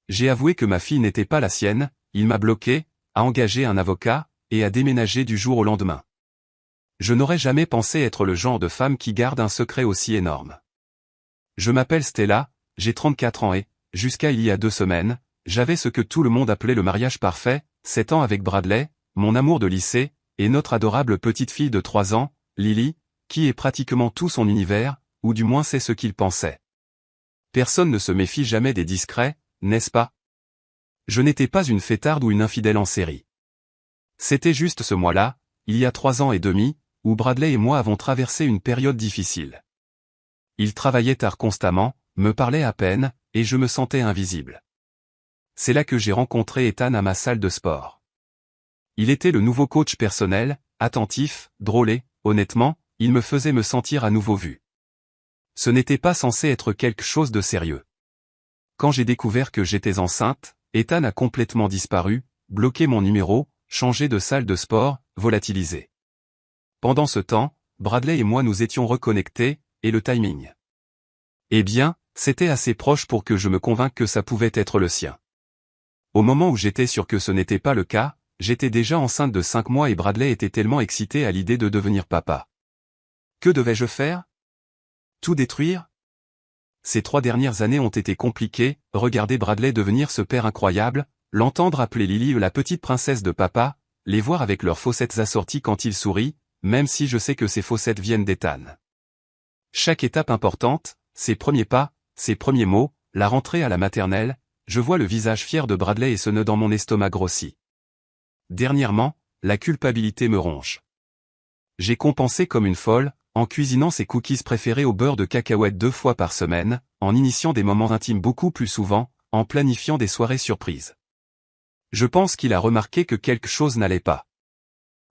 J'ai avoué que ma fille n'était pas la sienne, il m'a bloqué, a engagé un avocat, et a déménagé du jour au lendemain. Je n'aurais jamais pensé être le genre de femme qui garde un secret aussi énorme. Je m'appelle Stella, j'ai 34 ans et, jusqu'à il y a 2 semaines, j'avais ce que tout le monde appelait le mariage parfait, 7 ans avec Bradley, mon amour de lycée, et notre adorable petite fille de 3 ans, Lily, qui est pratiquement tout son univers, ou du moins c'est ce qu'il pensait. Personne ne se méfie jamais des discrets, n'est-ce pas? Je n'étais pas une fêtarde ou une infidèle en série. C'était juste ce mois-là, il y a 3 ans et demi, où Bradley et moi avons traversé une période difficile. Il travaillait tard constamment, me parlait à peine, et je me sentais invisible. C'est là que j'ai rencontré Ethan à ma salle de sport. Il était le nouveau coach personnel, attentif, drôle et, honnêtement, il me faisait me sentir à nouveau vu. Ce n'était pas censé être quelque chose de sérieux. Quand j'ai découvert que j'étais enceinte, Ethan a complètement disparu, bloqué mon numéro, changé de salle de sport, volatilisé. Pendant ce temps, Bradley et moi nous étions reconnectés, et le timing. Eh bien, c'était assez proche pour que je me convainque que ça pouvait être le sien. Au moment où j'étais sûr que ce n'était pas le cas, j'étais déjà enceinte de 5 mois et Bradley était tellement excité à l'idée de devenir papa. Que devais-je faire? Tout détruire? Ces 3 dernières années ont été compliquées, regarder Bradley devenir ce père incroyable, l'entendre appeler Lily la petite princesse de papa, les voir avec leurs fossettes assorties quand il sourit, même si je sais que ces fossettes viennent d'Ethan. Chaque étape importante, ses premiers pas, ses premiers mots, la rentrée à la maternelle, je vois le visage fier de Bradley et ce nœud dans mon estomac grossit. Dernièrement, la culpabilité me ronge. J'ai compensé comme une folle, en cuisinant ses cookies préférés au beurre de cacahuète 2 fois par semaine, en initiant des moments intimes beaucoup plus souvent, en planifiant des soirées surprises. Je pense qu'il a remarqué que quelque chose n'allait pas.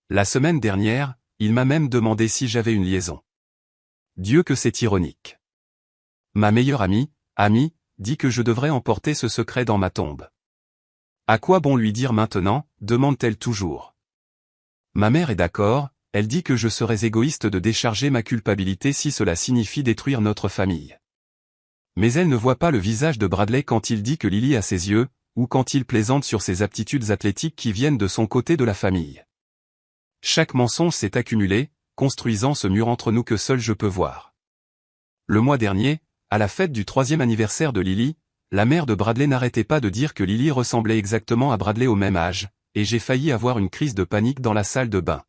La semaine dernière, il m'a même demandé si j'avais une liaison. Dieu que c'est ironique. Ma meilleure amie, dit que je devrais emporter ce secret dans ma tombe. À quoi bon lui dire maintenant, demande-t-elle toujours. Ma mère est d'accord, elle dit que je serais égoïste de décharger ma culpabilité si cela signifie détruire notre famille. Mais elle ne voit pas le visage de Bradley quand il dit que Lily a ses yeux, ou quand il plaisante sur ses aptitudes athlétiques qui viennent de son côté de la famille. Chaque mensonge s'est accumulé, construisant ce mur entre nous que seul je peux voir. Le mois dernier, à la fête du 3e anniversaire de Lily, la mère de Bradley n'arrêtait pas de dire que Lily ressemblait exactement à Bradley au même âge, et j'ai failli avoir une crise de panique dans la salle de bain.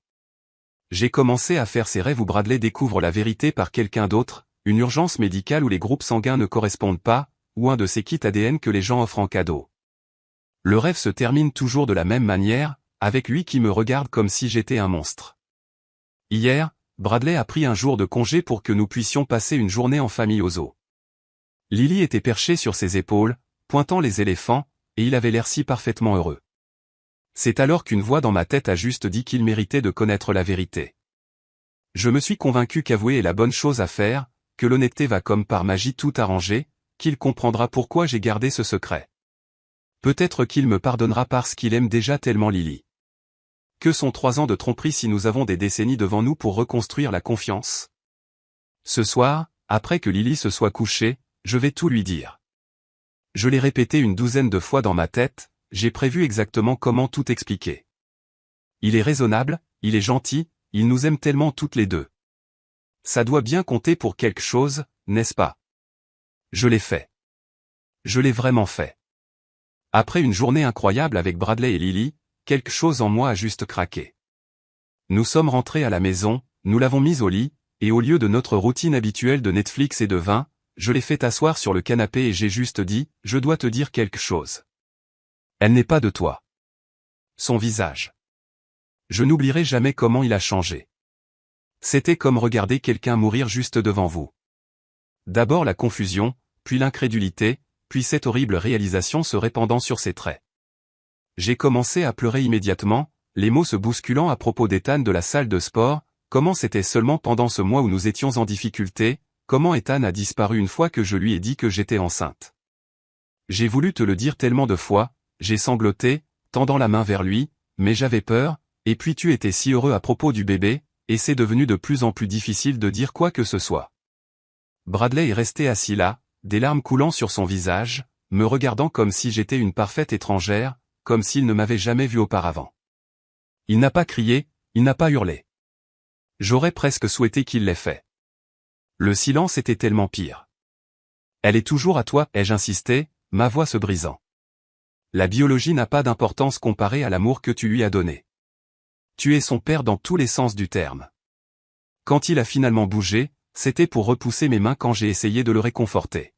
J'ai commencé à faire ces rêves où Bradley découvre la vérité par quelqu'un d'autre, une urgence médicale où les groupes sanguins ne correspondent pas, ou un de ces kits ADN que les gens offrent en cadeau. Le rêve se termine toujours de la même manière, avec lui qui me regarde comme si j'étais un monstre. Hier, Bradley a pris un jour de congé pour que nous puissions passer une journée en famille au zoo. Lily était perchée sur ses épaules, pointant les éléphants, et il avait l'air si parfaitement heureux. C'est alors qu'une voix dans ma tête a juste dit qu'il méritait de connaître la vérité. Je me suis convaincu qu'avouer est la bonne chose à faire, que l'honnêteté va comme par magie tout arranger, qu'il comprendra pourquoi j'ai gardé ce secret. Peut-être qu'il me pardonnera parce qu'il aime déjà tellement Lily. Que sont 3 ans de tromperie si nous avons des décennies devant nous pour reconstruire la confiance? Ce soir, après que Lily se soit couchée, je vais tout lui dire. Je l'ai répété une 12aine de fois dans ma tête, j'ai prévu exactement comment tout expliquer. Il est raisonnable, il est gentil, il nous aime tellement toutes les deux. Ça doit bien compter pour quelque chose, n'est-ce pas? Je l'ai fait. Je l'ai vraiment fait. Après une journée incroyable avec Bradley et Lily, quelque chose en moi a juste craqué. Nous sommes rentrés à la maison, nous l'avons mise au lit, et au lieu de notre routine habituelle de Netflix et de vin, je l'ai fait asseoir sur le canapé et j'ai juste dit, je dois te dire quelque chose. Elle n'est pas de toi. Son visage. Je n'oublierai jamais comment il a changé. C'était comme regarder quelqu'un mourir juste devant vous. D'abord la confusion, puis l'incrédulité, puis cette horrible réalisation se répandant sur ses traits. J'ai commencé à pleurer immédiatement, les mots se bousculant à propos d'Ethan de la salle de sport, comment c'était seulement pendant ce mois où nous étions en difficulté, comment Ethan a disparu une fois que je lui ai dit que j'étais enceinte. J'ai voulu te le dire tellement de fois, j'ai sangloté, tendant la main vers lui, mais j'avais peur, et puis tu étais si heureux à propos du bébé, et c'est devenu de plus en plus difficile de dire quoi que ce soit. Bradley est resté assis là, des larmes coulant sur son visage, me regardant comme si j'étais une parfaite étrangère, comme s'il ne m'avait jamais vu auparavant. Il n'a pas crié, il n'a pas hurlé. J'aurais presque souhaité qu'il l'ait fait. Le silence était tellement pire. Elle est toujours à toi, ai-je insisté, ma voix se brisant. La biologie n'a pas d'importance comparée à l'amour que tu lui as donné. Tu es son père dans tous les sens du terme. Quand il a finalement bougé, c'était pour repousser mes mains quand j'ai essayé de le réconforter.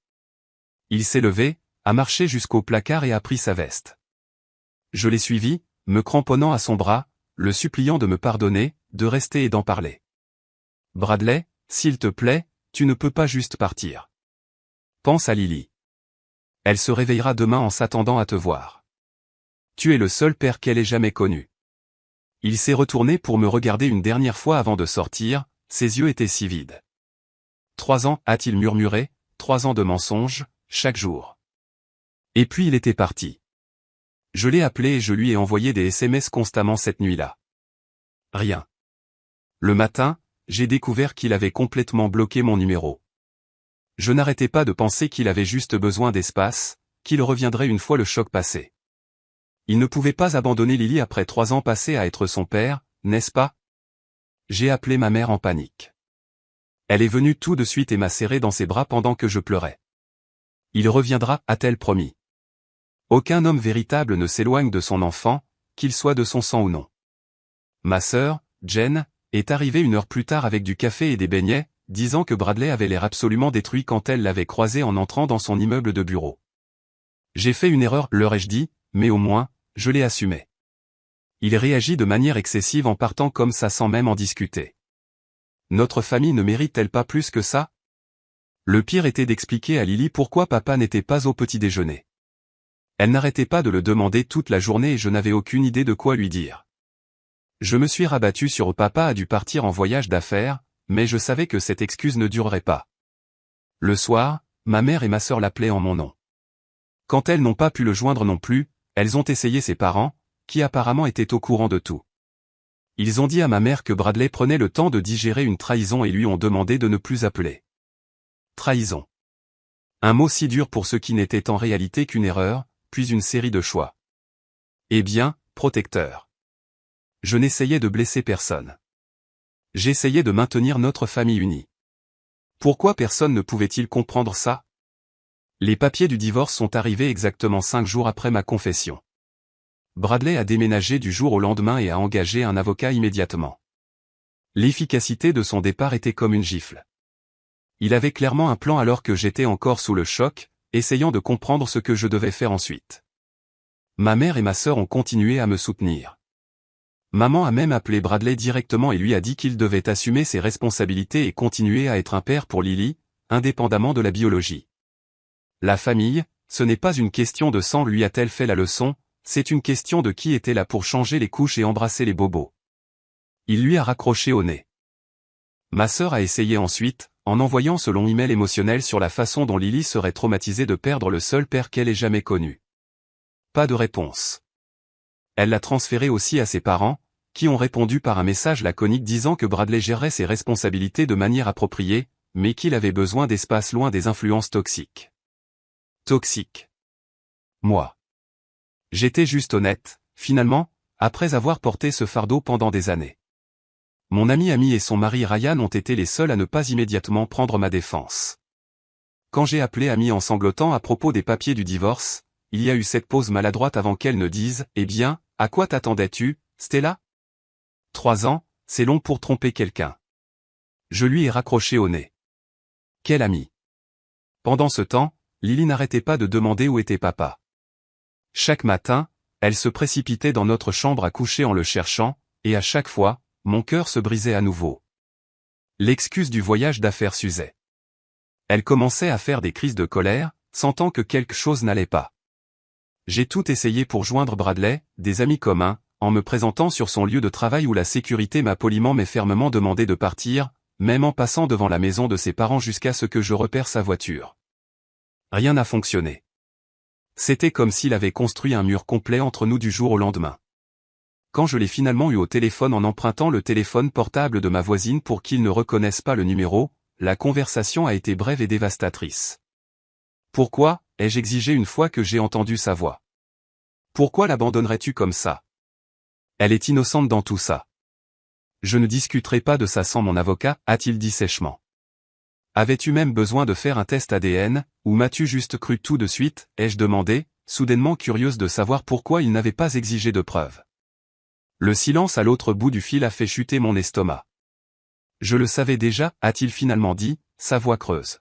Il s'est levé, a marché jusqu'au placard et a pris sa veste. Je l'ai suivi, me cramponnant à son bras, le suppliant de me pardonner, de rester et d'en parler. Bradley, s'il te plaît, tu ne peux pas juste partir. Pense à Lily. Elle se réveillera demain en s'attendant à te voir. Tu es le seul père qu'elle ait jamais connu. Il s'est retourné pour me regarder une dernière fois avant de sortir, ses yeux étaient si vides. 3 ans, a-t-il murmuré, 3 ans de mensonges, chaque jour. Et puis il était parti. Je l'ai appelé et je lui ai envoyé des SMS constamment cette nuit-là. Rien. Le matin, j'ai découvert qu'il avait complètement bloqué mon numéro. Je n'arrêtais pas de penser qu'il avait juste besoin d'espace, qu'il reviendrait une fois le choc passé. Il ne pouvait pas abandonner Lily après 3 ans passés à être son père, n'est-ce pas? J'ai appelé ma mère en panique. Elle est venue tout de suite et m'a serré dans ses bras pendant que je pleurais. Il reviendra, a-t-elle promis. Aucun homme véritable ne s'éloigne de son enfant, qu'il soit de son sang ou non. Ma sœur, Jen, est arrivée 1 heure plus tard avec du café et des beignets, disant que Bradley avait l'air absolument détruit quand elle l'avait croisé en entrant dans son immeuble de bureau. J'ai fait une erreur, leur ai-je dit, mais au moins, je l'ai assumé. Il réagit de manière excessive en partant comme ça sans même en discuter. Notre famille ne mérite-t-elle pas plus que ça? Le pire était d'expliquer à Lily pourquoi papa n'était pas au petit déjeuner. Elle n'arrêtait pas de le demander toute la journée et je n'avais aucune idée de quoi lui dire. Je me suis rabattu sur papa a dû partir en voyage d'affaires, mais je savais que cette excuse ne durerait pas. Le soir, ma mère et ma sœur l'appelaient en mon nom. Quand elles n'ont pas pu le joindre non plus, elles ont essayé ses parents, qui apparemment étaient au courant de tout. Ils ont dit à ma mère que Bradley prenait le temps de digérer une trahison et lui ont demandé de ne plus appeler. Trahison. Un mot si dur pour ce qui n'était en réalité qu'une erreur, puis une série de choix. Eh bien, protecteur. Je n'essayais de blesser personne. J'essayais de maintenir notre famille unie. Pourquoi personne ne pouvait-il comprendre ça? Les papiers du divorce sont arrivés exactement 5 jours après ma confession. Bradley a déménagé du jour au lendemain et a engagé un avocat immédiatement. L'efficacité de son départ était comme une gifle. Il avait clairement un plan alors que j'étais encore sous le choc, essayant de comprendre ce que je devais faire ensuite. Ma mère et ma sœur ont continué à me soutenir. Maman a même appelé Bradley directement et lui a dit qu'il devait assumer ses responsabilités et continuer à être un père pour Lily, indépendamment de la biologie. La famille, ce n'est pas une question de sang, lui a-t-elle fait la leçon, c'est une question de qui était là pour changer les couches et embrasser les bobos. Il lui a raccroché au nez. Ma sœur a essayé ensuite, en envoyant ce long email émotionnel sur la façon dont Lily serait traumatisée de perdre le seul père qu'elle ait jamais connu. Pas de réponse. Elle l'a transféré aussi à ses parents, qui ont répondu par un message laconique disant que Bradley gérerait ses responsabilités de manière appropriée, mais qu'il avait besoin d'espace loin des influences toxiques. Toxiques. Moi. J'étais juste honnête, finalement, après avoir porté ce fardeau pendant des années. Mon ami Amy et son mari Ryan ont été les seuls à ne pas immédiatement prendre ma défense. Quand j'ai appelé Amy en sanglotant à propos des papiers du divorce, il y a eu cette pause maladroite avant qu'elle ne dise « Eh bien, à quoi t'attendais-tu, Stella ?» 3 ans, c'est long pour tromper quelqu'un. Je lui ai raccroché au nez. Quel ami. Pendant ce temps, Lily n'arrêtait pas de demander où était papa. Chaque matin, elle se précipitait dans notre chambre à coucher en le cherchant, et à chaque fois, mon cœur se brisait à nouveau. L'excuse du voyage d'affaires s'usait. Elle commençait à faire des crises de colère, sentant que quelque chose n'allait pas. J'ai tout essayé pour joindre Bradley, des amis communs, en me présentant sur son lieu de travail où la sécurité m'a poliment mais fermement demandé de partir, même en passant devant la maison de ses parents jusqu'à ce que je repère sa voiture. Rien n'a fonctionné. C'était comme s'il avait construit un mur complet entre nous du jour au lendemain. Quand je l'ai finalement eu au téléphone en empruntant le téléphone portable de ma voisine pour qu'il ne reconnaisse pas le numéro, la conversation a été brève et dévastatrice. Pourquoi, ai-je exigé une fois que j'ai entendu sa voix. Pourquoi l'abandonnerais-tu comme ça? Elle est innocente dans tout ça. Je ne discuterai pas de ça sans mon avocat, a-t-il dit sèchement. Avais-tu même besoin de faire un test ADN, ou m'as-tu juste cru tout de suite, ai-je demandé, soudainement curieuse de savoir pourquoi il n'avait pas exigé de preuves. Le silence à l'autre bout du fil a fait chuter mon estomac. Je le savais déjà, a-t-il finalement dit, sa voix creuse.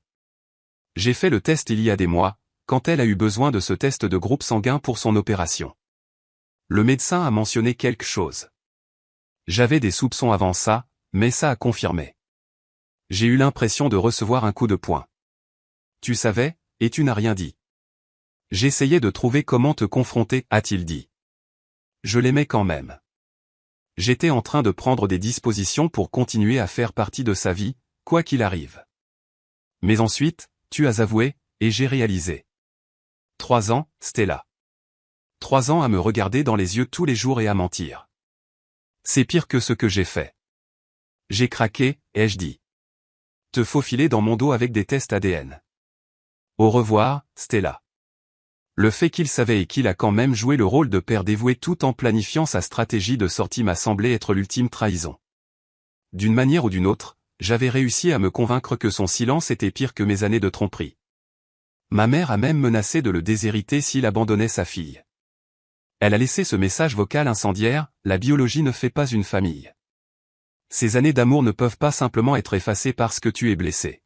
J'ai fait le test il y a des mois, quand elle a eu besoin de ce test de groupe sanguin pour son opération. Le médecin a mentionné quelque chose. J'avais des soupçons avant ça, mais ça a confirmé. J'ai eu l'impression de recevoir un coup de poing. Tu savais, et tu n'as rien dit. J'essayais de trouver comment te confronter, a-t-il dit. Je l'aimais quand même. J'étais en train de prendre des dispositions pour continuer à faire partie de sa vie, quoi qu'il arrive. Mais ensuite, tu as avoué, et j'ai réalisé. 3 ans, Stella. 3 ans à me regarder dans les yeux tous les jours et à mentir. C'est pire que ce que j'ai fait. J'ai craqué, ai-je dit. Te faufiler dans mon dos avec des tests ADN. Au revoir, Stella. Le fait qu'il savait et qu'il a quand même joué le rôle de père dévoué tout en planifiant sa stratégie de sortie m'a semblé être l'ultime trahison. D'une manière ou d'une autre, j'avais réussi à me convaincre que son silence était pire que mes années de tromperie. Ma mère a même menacé de le déshériter s'il abandonnait sa fille. Elle a laissé ce message vocal incendiaire, la biologie ne fait pas une famille. Ces années d'amour ne peuvent pas simplement être effacées parce que tu es blessé.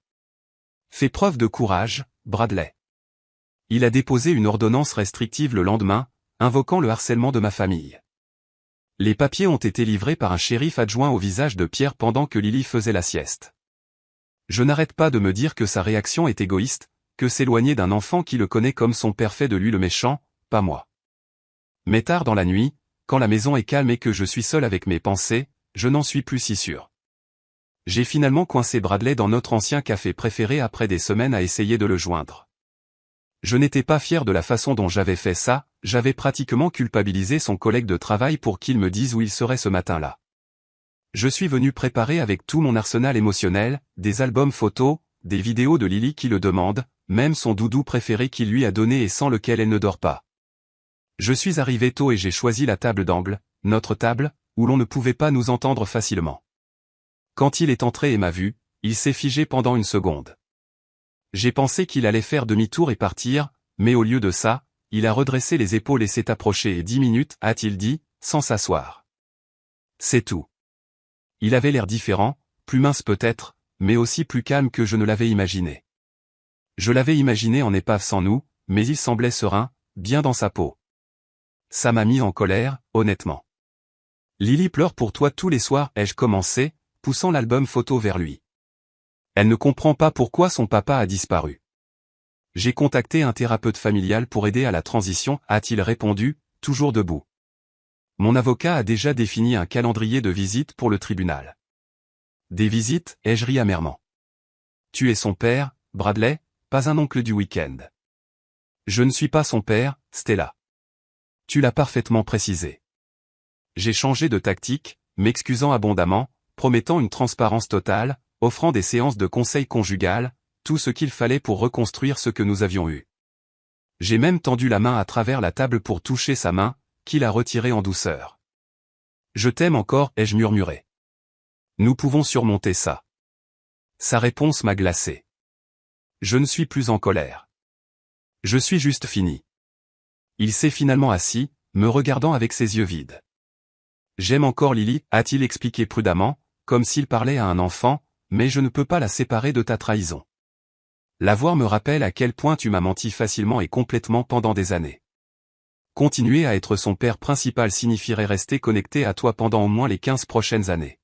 Fais preuve de courage, Bradley. Il a déposé une ordonnance restrictive le lendemain, invoquant le harcèlement de ma famille. Les papiers ont été livrés par un shérif adjoint au visage de Pierre pendant que Lily faisait la sieste. Je n'arrête pas de me dire que sa réaction est égoïste, que s'éloigner d'un enfant qui le connaît comme son père fait de lui le méchant, pas moi. Mais tard dans la nuit, quand la maison est calme et que je suis seul avec mes pensées, je n'en suis plus si sûr. J'ai finalement coincé Bradley dans notre ancien café préféré après des semaines à essayer de le joindre. Je n'étais pas fier de la façon dont j'avais fait ça, j'avais pratiquement culpabilisé son collègue de travail pour qu'il me dise où il serait ce matin-là. Je suis venu préparer avec tout mon arsenal émotionnel, des albums photos, des vidéos de Lily qui le demandent, même son doudou préféré qu'il lui a donné et sans lequel elle ne dort pas. Je suis arrivé tôt et j'ai choisi la table d'angle, notre table, où l'on ne pouvait pas nous entendre facilement. Quand il est entré et m'a vu, il s'est figé pendant une seconde. J'ai pensé qu'il allait faire demi-tour et partir, mais au lieu de ça, il a redressé les épaules et s'est approché et 10 minutes, a-t-il dit, sans s'asseoir. C'est tout. Il avait l'air différent, plus mince peut-être, mais aussi plus calme que je ne l'avais imaginé. Je l'avais imaginé en épave sans nous, mais il semblait serein, bien dans sa peau. Ça m'a mis en colère, honnêtement. Lily pleure pour toi tous les soirs, ai-je commencé, poussant l'album photo vers lui. Elle ne comprend pas pourquoi son papa a disparu. J'ai contacté un thérapeute familial pour aider à la transition, a-t-il répondu, toujours debout. Mon avocat a déjà défini un calendrier de visites pour le tribunal. Des visites, ai-je ri amèrement. Tu es son père, Bradley, pas un oncle du week-end. Je ne suis pas son père, Stella. Tu l'as parfaitement précisé. J'ai changé de tactique, m'excusant abondamment, promettant une transparence totale, offrant des séances de conseil conjugal, tout ce qu'il fallait pour reconstruire ce que nous avions eu. J'ai même tendu la main à travers la table pour toucher sa main, qu'il a retirée en douceur. Je t'aime encore, ai-je murmuré. Nous pouvons surmonter ça. Sa réponse m'a glacé. Je ne suis plus en colère. Je suis juste fini. Il s'est finalement assis, me regardant avec ses yeux vides. J'aime encore Lily, a-t-il expliqué prudemment, comme s'il parlait à un enfant, mais je ne peux pas la séparer de ta trahison. La voir me rappelle à quel point tu m'as menti facilement et complètement pendant des années. Continuer à être son père principal signifierait rester connecté à toi pendant au moins les 15 prochaines années.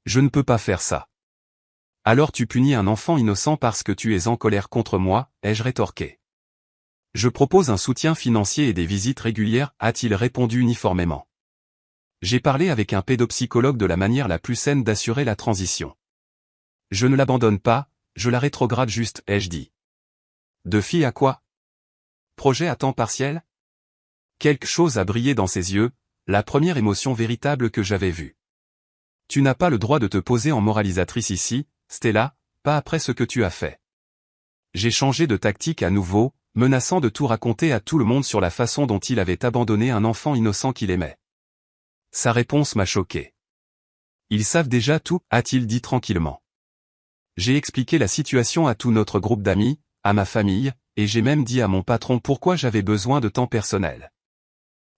Je ne peux pas faire ça. Alors tu punis un enfant innocent parce que tu es en colère contre moi, ai-je rétorqué. Je propose un soutien financier et des visites régulières, a-t-il répondu uniformément. J'ai parlé avec un pédopsychologue de la manière la plus saine d'assurer la transition. Je ne l'abandonne pas, je la rétrograde juste, ai-je dit. De fille à quoi? Projet à temps partiel? Quelque chose a brillé dans ses yeux, la première émotion véritable que j'avais vue. Tu n'as pas le droit de te poser en moralisatrice ici, Stella, pas après ce que tu as fait. J'ai changé de tactique à nouveau, menaçant de tout raconter à tout le monde sur la façon dont il avait abandonné un enfant innocent qu'il aimait. Sa réponse m'a choqué. Ils savent déjà tout, a-t-il dit tranquillement. J'ai expliqué la situation à tout notre groupe d'amis, à ma famille, et j'ai même dit à mon patron pourquoi j'avais besoin de temps personnel.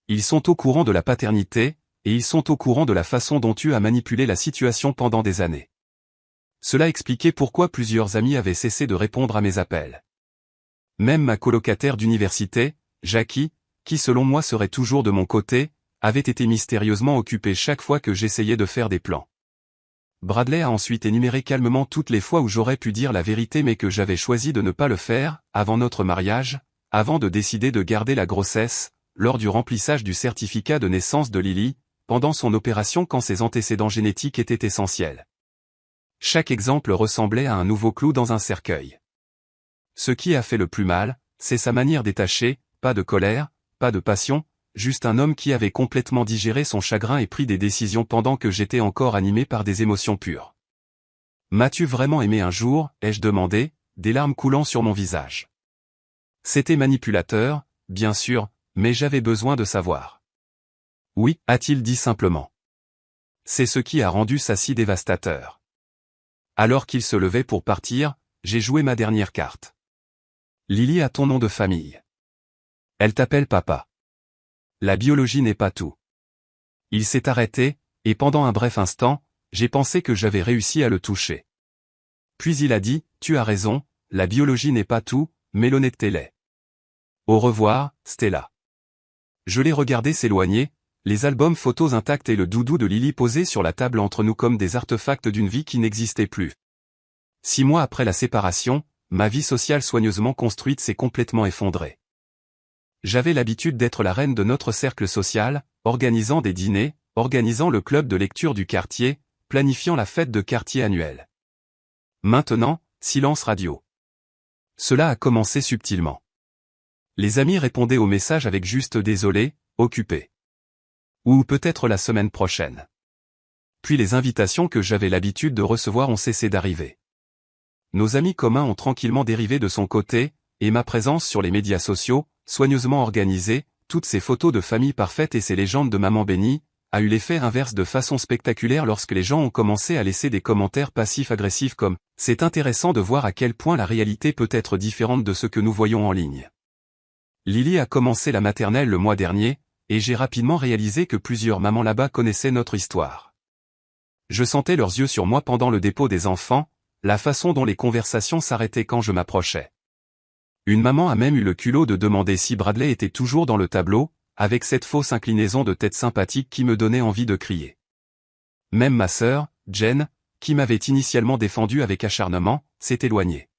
Ils sont au courant de la paternité, et ils sont au courant de la façon dont tu as manipulé la situation pendant des années. Cela expliquait pourquoi plusieurs amis avaient cessé de répondre à mes appels. Même ma colocataire d'université, Jackie, qui selon moi serait toujours de mon côté, avait été mystérieusement occupée chaque fois que j'essayais de faire des plans. Bradley a ensuite énuméré calmement toutes les fois où j'aurais pu dire la vérité mais que j'avais choisi de ne pas le faire, avant notre mariage, avant de décider de garder la grossesse, lors du remplissage du certificat de naissance de Lily, pendant son opération quand ses antécédents génétiques étaient essentiels. Chaque exemple ressemblait à un nouveau clou dans un cercueil. Ce qui a fait le plus mal, c'est sa manière détachée, pas de colère, pas de passion, juste un homme qui avait complètement digéré son chagrin et pris des décisions pendant que j'étais encore animé par des émotions pures. « M'as-tu vraiment aimé un jour ?» ai-je demandé, des larmes coulant sur mon visage. C'était manipulateur, bien sûr, mais j'avais besoin de savoir. « Oui » a-t-il dit simplement. C'est ce qui a rendu ça si dévastateur. Alors qu'il se levait pour partir, j'ai joué ma dernière carte. Lily a ton nom de famille. Elle t'appelle papa. La biologie n'est pas tout. Il s'est arrêté, et pendant un bref instant, j'ai pensé que j'avais réussi à le toucher. Puis il a dit, tu as raison, la biologie n'est pas tout, mais l'honnêteté l'est. Au revoir, Stella. Je l'ai regardé s'éloigner, les albums photos intacts et le doudou de Lily posés sur la table entre nous comme des artefacts d'une vie qui n'existait plus. 6 mois après la séparation, ma vie sociale soigneusement construite s'est complètement effondrée. J'avais l'habitude d'être la reine de notre cercle social, organisant des dîners, organisant le club de lecture du quartier, planifiant la fête de quartier annuelle. Maintenant, silence radio. Cela a commencé subtilement. Les amis répondaient aux messages avec juste désolé, occupé. Ou peut-être la semaine prochaine. Puis les invitations que j'avais l'habitude de recevoir ont cessé d'arriver. Nos amis communs ont tranquillement dérivé de son côté, et ma présence sur les médias sociaux, soigneusement organisée, toutes ces photos de famille parfaite et ces légendes de maman bénie, a eu l'effet inverse de façon spectaculaire lorsque les gens ont commencé à laisser des commentaires passifs-agressifs comme « C'est intéressant de voir à quel point la réalité peut être différente de ce que nous voyons en ligne ». Lily a commencé la maternelle le mois dernier, et j'ai rapidement réalisé que plusieurs mamans là-bas connaissaient notre histoire. Je sentais leurs yeux sur moi pendant le dépôt des enfants, la façon dont les conversations s'arrêtaient quand je m'approchais. Une maman a même eu le culot de demander si Bradley était toujours dans le tableau, avec cette fausse inclinaison de tête sympathique qui me donnait envie de crier. Même ma sœur, Jen, qui m'avait initialement défendu avec acharnement, s'est éloignée.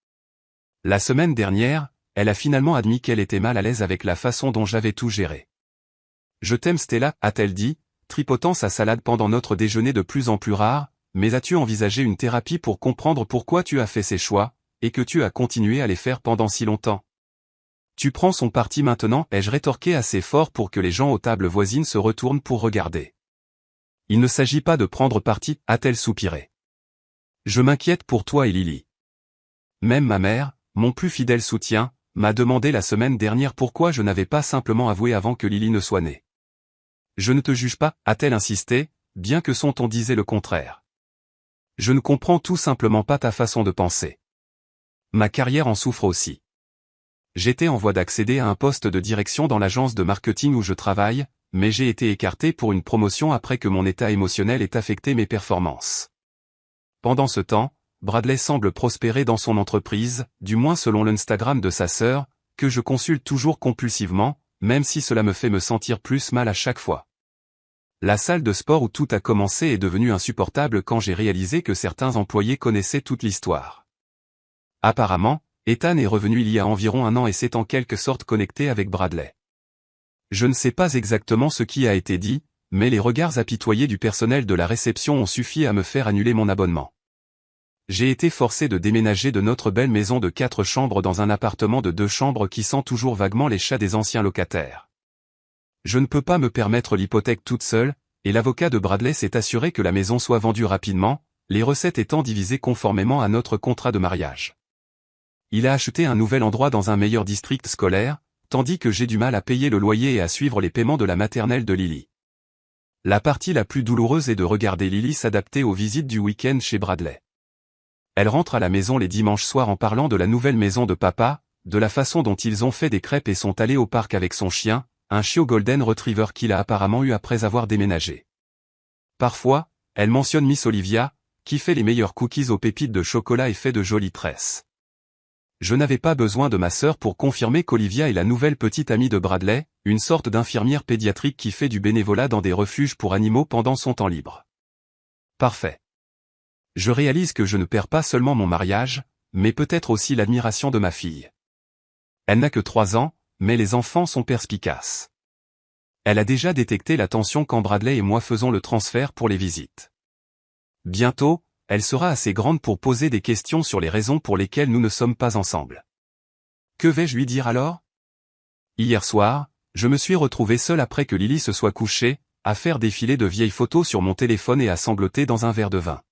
La semaine dernière, elle a finalement admis qu'elle était mal à l'aise avec la façon dont j'avais tout géré. « Je t'aime Stella » a-t-elle dit, tripotant sa salade pendant notre déjeuner de plus en plus rare, mais as-tu envisagé une thérapie pour comprendre pourquoi tu as fait ces choix, et que tu as continué à les faire pendant si longtemps? Tu prends son parti maintenant, ai-je rétorqué assez fort pour que les gens aux tables voisines se retournent pour regarder. Il ne s'agit pas de prendre parti, a-t-elle soupiré. Je m'inquiète pour toi et Lily. Même ma mère, mon plus fidèle soutien, m'a demandé la semaine dernière pourquoi je n'avais pas simplement avoué avant que Lily ne soit née. Je ne te juge pas, a-t-elle insisté, bien que son ton disait le contraire. Je ne comprends tout simplement pas ta façon de penser. Ma carrière en souffre aussi. J'étais en voie d'accéder à un poste de direction dans l'agence de marketing où je travaille, mais j'ai été écarté pour une promotion après que mon état émotionnel ait affecté mes performances. Pendant ce temps, Bradley semble prospérer dans son entreprise, du moins selon l'Instagram de sa sœur, que je consulte toujours compulsivement, même si cela me fait me sentir plus mal à chaque fois. La salle de sport où tout a commencé est devenue insupportable quand j'ai réalisé que certains employés connaissaient toute l'histoire. Apparemment, Ethan est revenu il y a environ 1 an et s'est en quelque sorte connecté avec Bradley. Je ne sais pas exactement ce qui a été dit, mais les regards apitoyés du personnel de la réception ont suffi à me faire annuler mon abonnement. J'ai été forcé de déménager de notre belle maison de 4 chambres dans un appartement de 2 chambres qui sent toujours vaguement les chats des anciens locataires. Je ne peux pas me permettre l'hypothèque toute seule, et l'avocat de Bradley s'est assuré que la maison soit vendue rapidement, les recettes étant divisées conformément à notre contrat de mariage. Il a acheté un nouvel endroit dans un meilleur district scolaire, tandis que j'ai du mal à payer le loyer et à suivre les paiements de la maternelle de Lily. La partie la plus douloureuse est de regarder Lily s'adapter aux visites du week-end chez Bradley. Elle rentre à la maison les dimanches soirs en parlant de la nouvelle maison de papa, de la façon dont ils ont fait des crêpes et sont allés au parc avec son chien, un chiot Golden Retriever qu'il a apparemment eu après avoir déménagé. Parfois, elle mentionne Miss Olivia, qui fait les meilleurs cookies aux pépites de chocolat et fait de jolies tresses. Je n'avais pas besoin de ma sœur pour confirmer qu'Olivia est la nouvelle petite amie de Bradley, une sorte d'infirmière pédiatrique qui fait du bénévolat dans des refuges pour animaux pendant son temps libre. Parfait. Je réalise que je ne perds pas seulement mon mariage, mais peut-être aussi l'admiration de ma fille. Elle n'a que 3 ans, mais les enfants sont perspicaces. Elle a déjà détecté la tension quand Bradley et moi faisons le transfert pour les visites. Bientôt, elle sera assez grande pour poser des questions sur les raisons pour lesquelles nous ne sommes pas ensemble. Que vais-je lui dire alors? Hier soir, je me suis retrouvé seul après que Lily se soit couchée, à faire défiler de vieilles photos sur mon téléphone et à sangloter dans un verre de vin.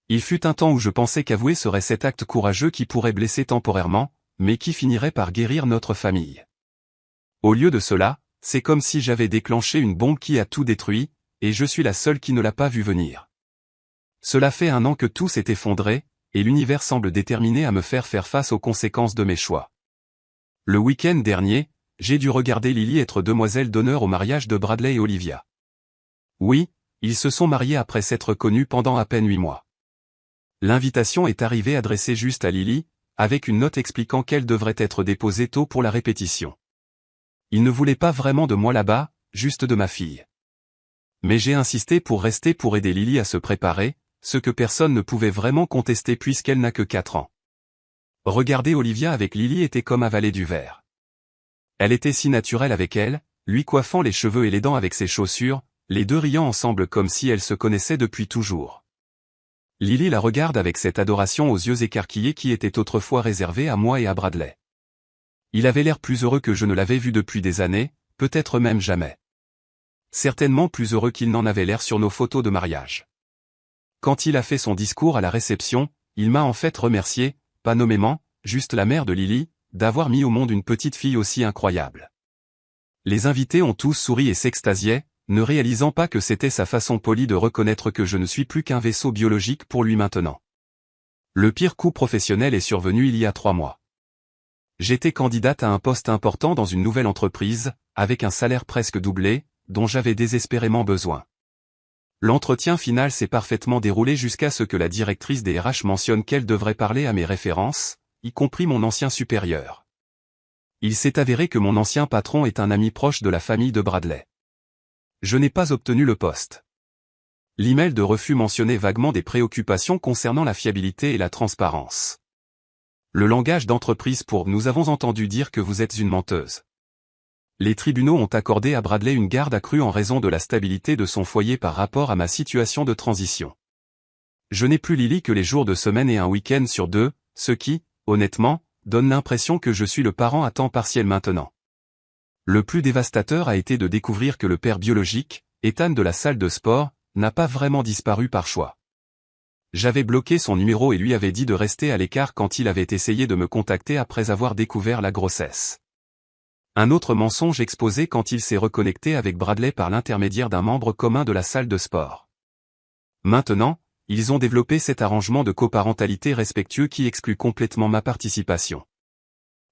Il fut un temps où je pensais qu'avouer serait cet acte courageux qui pourrait blesser temporairement, mais qui finirait par guérir notre famille. Au lieu de cela, c'est comme si j'avais déclenché une bombe qui a tout détruit, et je suis la seule qui ne l'a pas vu venir. Cela fait 1 an que tout s'est effondré, et l'univers semble déterminé à me faire face aux conséquences de mes choix. Le week-end dernier, j'ai dû regarder Lily être demoiselle d'honneur au mariage de Bradley et Olivia. Oui, ils se sont mariés après s'être connus pendant à peine 8 mois. L'invitation est arrivée adressée juste à Lily, avec une note expliquant qu'elle devrait être déposée tôt pour la répétition. Ils ne voulaient pas vraiment de moi là-bas, juste de ma fille. Mais j'ai insisté pour rester pour aider Lily à se préparer, ce que personne ne pouvait vraiment contester puisqu'elle n'a que 4 ans. Regarder Olivia avec Lily était comme avaler du verre. Elle était si naturelle avec elle, lui coiffant les cheveux et les dents avec ses chaussures, les deux riant ensemble comme si elles se connaissaient depuis toujours. Lily la regarde avec cette adoration aux yeux écarquillés qui était autrefois réservée à moi et à Bradley. Il avait l'air plus heureux que je ne l'avais vu depuis des années, peut-être même jamais. Certainement plus heureux qu'il n'en avait l'air sur nos photos de mariage. Quand il a fait son discours à la réception, il m'a en fait remercié, pas nommément, juste la mère de Lily, d'avoir mis au monde une petite fille aussi incroyable. Les invités ont tous souri et s'extasiaient, ne réalisant pas que c'était sa façon polie de reconnaître que je ne suis plus qu'un vaisseau biologique pour lui maintenant. Le pire coup professionnel est survenu il y a 3 mois. J'étais candidate à un poste important dans une nouvelle entreprise, avec un salaire presque doublé, dont j'avais désespérément besoin. L'entretien final s'est parfaitement déroulé jusqu'à ce que la directrice des RH mentionne qu'elle devrait parler à mes références, y compris mon ancien supérieur. Il s'est avéré que mon ancien patron est un ami proche de la famille de Bradley. Je n'ai pas obtenu le poste. L'email de refus mentionnait vaguement des préoccupations concernant la fiabilité et la transparence. Le langage d'entreprise pour « nous avons entendu dire que vous êtes une menteuse ». Les tribunaux ont accordé à Bradley une garde accrue en raison de la stabilité de son foyer par rapport à ma situation de transition. Je n'ai plus Lily que les jours de semaine et un week-end sur 2, ce qui, honnêtement, donne l'impression que je suis le parent à temps partiel maintenant. Le plus dévastateur a été de découvrir que le père biologique, Ethan de la salle de sport, n'a pas vraiment disparu par choix. J'avais bloqué son numéro et lui avais dit de rester à l'écart quand il avait essayé de me contacter après avoir découvert la grossesse. Un autre mensonge exposé quand il s'est reconnecté avec Bradley par l'intermédiaire d'un membre commun de la salle de sport. Maintenant, ils ont développé cet arrangement de coparentalité respectueux qui exclut complètement ma participation.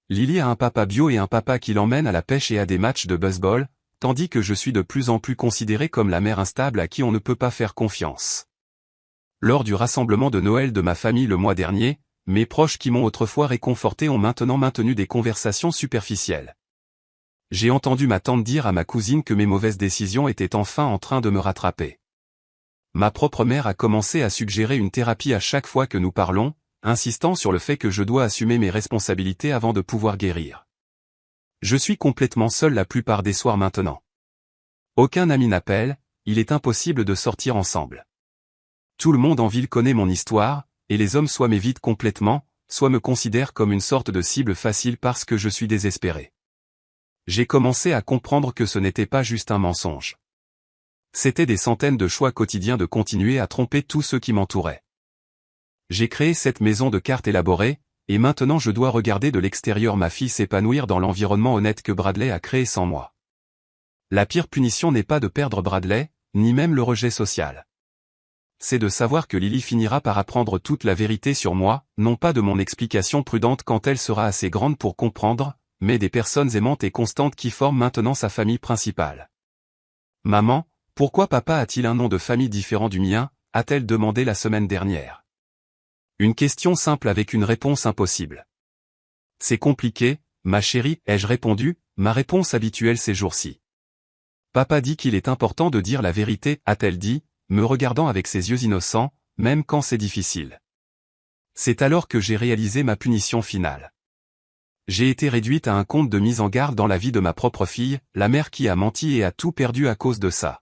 Lily a un papa bio et un papa qui l'emmène à la pêche et à des matchs de baseball, tandis que je suis de plus en plus considéré comme la mère instable à qui on ne peut pas faire confiance. Lors du rassemblement de Noël de ma famille le mois dernier, mes proches qui m'ont autrefois réconforté ont maintenant maintenu des conversations superficielles. J'ai entendu ma tante dire à ma cousine que mes mauvaises décisions étaient enfin en train de me rattraper. Ma propre mère a commencé à suggérer une thérapie à chaque fois que nous parlons, insistant sur le fait que je dois assumer mes responsabilités avant de pouvoir guérir. Je suis complètement seul la plupart des soirs maintenant. Aucun ami n'appelle, il est impossible de sortir ensemble. Tout le monde en ville connaît mon histoire, et les hommes soit m'évitent complètement, soit me considèrent comme une sorte de cible facile parce que je suis désespéré. J'ai commencé à comprendre que ce n'était pas juste un mensonge. C'était des centaines de choix quotidiens de continuer à tromper tous ceux qui m'entouraient. J'ai créé cette maison de cartes élaborée, et maintenant je dois regarder de l'extérieur ma fille s'épanouir dans l'environnement honnête que Bradley a créé sans moi. La pire punition n'est pas de perdre Bradley, ni même le rejet social. C'est de savoir que Lily finira par apprendre toute la vérité sur moi, non pas de mon explication prudente quand elle sera assez grande pour comprendre, mais des personnes aimantes et constantes qui forment maintenant sa famille principale. Maman, pourquoi papa a-t-il un nom de famille différent du mien, a-t-elle demandé la semaine dernière. Une question simple avec une réponse impossible. C'est compliqué, ma chérie, ai-je répondu, ma réponse habituelle ces jours-ci. Papa dit qu'il est important de dire la vérité, a-t-elle dit, me regardant avec ses yeux innocents, même quand c'est difficile. C'est alors que j'ai réalisé ma punition finale. J'ai été réduite à un compte de mise en garde dans la vie de ma propre fille, la mère qui a menti et a tout perdu à cause de ça.